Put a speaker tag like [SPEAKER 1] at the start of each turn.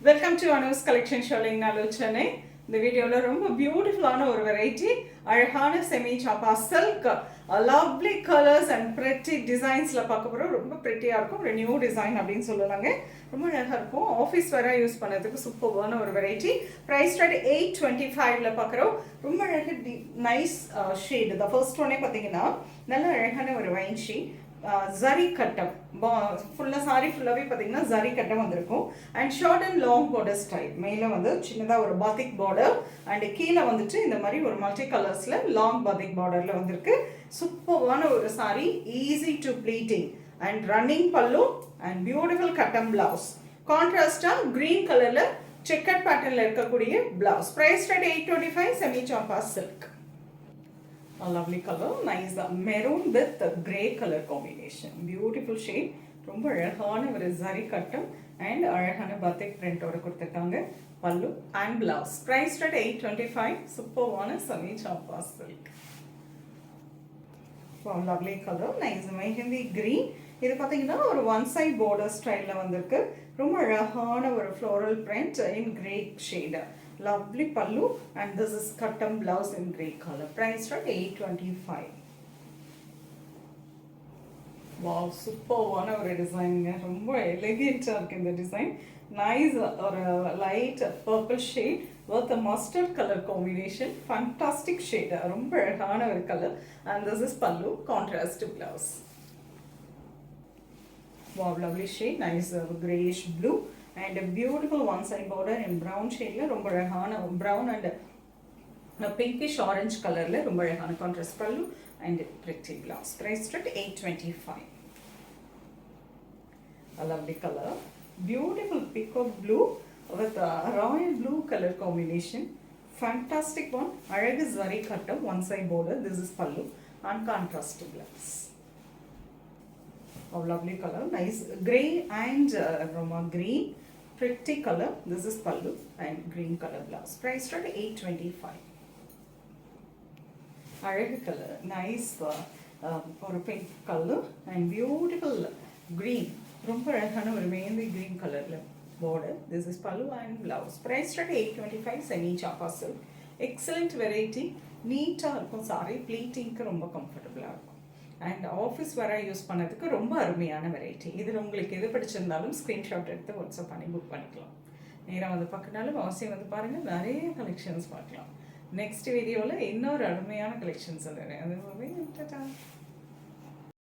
[SPEAKER 1] Welcome to Anu's collection ஷோலிங் நாலுச்சனை. இந்த வீடியோவில் ரொம்ப பியூட்டிஃபுல்லான ஒரு வெரைட்டி, அழகான செமி சாப்பா silk, lovely colours and pretty டிசைன்ஸில் பார்க்க போகிறோம். ரொம்ப ப்ரெட்டியாக இருக்கும், ஒரு நியூ டிசைன் அப்படின்னு சொல்லலாங்க. ரொம்ப அழகாக இருக்கும், ஆஃபீஸ் வேற யூஸ் பண்ணுறதுக்கு சூப்பர்வான ஒரு வெரைட்டி. ப்ரைஸ் ரேட் 825ல பார்க்குறோம். ரொம்ப அழகாக நைஸ் ஷேடு. த ஃபர்ஸ்ட் ஒன்னே பார்த்தீங்கன்னா நல்ல அழகான ஒரு வைன் ஷேட், ஜரி கட்டம், ஃபுல்லாக சாரி ஃபுல்லாகவே பார்த்தீங்கன்னா ஜரி கட்டம் வந்திருக்கும். And short and long border style. மேலே வந்து சின்னதாக ஒரு பாத்திக் பார்டர் அண்ட் கீழே வந்துட்டு இந்த மாதிரி ஒரு மல்டி கலர்ஸில் லாங் பாத்திக் பார்டரில் வந்திருக்கு. சூப்பர்வான ஒரு sorry, easy to pleating and running பல்லு அண்ட் பியூட்டிஃபுல் கட்டம் பிளவுஸ். கான்ட்ராஸ்டாக க்ரீன் கலரில் செக்கட் பேட்டர்னில் இருக்கக்கூடிய பிளவுஸ். ப்ரைஸ் ரேட் 825, செமி சாப்பா silk. A lovely color, nice maroon with grey color combination, beautiful shade. ரொம்ப அழகான ஒரு ஜரி கட்டம் அண்ட் அழகான பாத்திக் பிரிண்டோட கொடுத்துருக்காங்க. Pallu and blouse. Price rate 825, சூப்பர்வான செமி சாப்பா silk. Lovely colour, nice mehndi green. இது பார்த்தீங்கன்னா ஒரு ஒன் சைட் பார்டர் ஸ்டைலில் வந்திருக்கு. ரொம்ப அழகான ஒரு floral print in grey shade. Lovely pallu and this is cotton blouse in grey color. Price at 825. Wow, super one ஒரு டிசைன். ரொம்ப எலிகென்ட்டாக இருக்குது இந்த டிசைன். நைஸ் ஒரு light purple shade with mustard colour combination. Fantastic shade, ரொம்ப அழகான ஒரு colour. And this is பல்லு, contrast blouse. Wow, lovely shade, nice grayish blue and a beautiful one side border in brown shade la romba alagana brown and a pinkish orange color la romba alagana contrast pallu and pretty blouse. Price at 825. A lovely color, beautiful peacock blue with a royal blue color combination. Fantastic one, alaga zari cuttam one side border. This is pallu and contrast blouse. Oh, lovely color, nice grey and Roma green, pretty color. This is pallu and green color blouse. Price at 825. Alaga color, nice or pink color and beautiful green. Romba alagana oru mehendi green color border. This is pallu and blouse. Price at 825, semi chapa silk. Excellent variety, neat ah irukum saree, pleating ku romba comfortable ah irukum. And office வர use பண்ணதுக்கு ரொம்ப அருமையான variety. இதில் உங்களுக்கு எது பிடிச்சிருந்தாலும் screenshot எடுத்து WhatsApp பண்ணி புக் பண்ணிக்கலாம். நேராக வந்து பார்க்கனாலும் அவசியம் வந்து பாருங்கள், நிறைய கலெக்ஷன்ஸ் பார்க்கலாம். நெக்ஸ்ட் வீடியோவில் இன்னொரு அருமையான கலெக்ஷன்ஸ் அது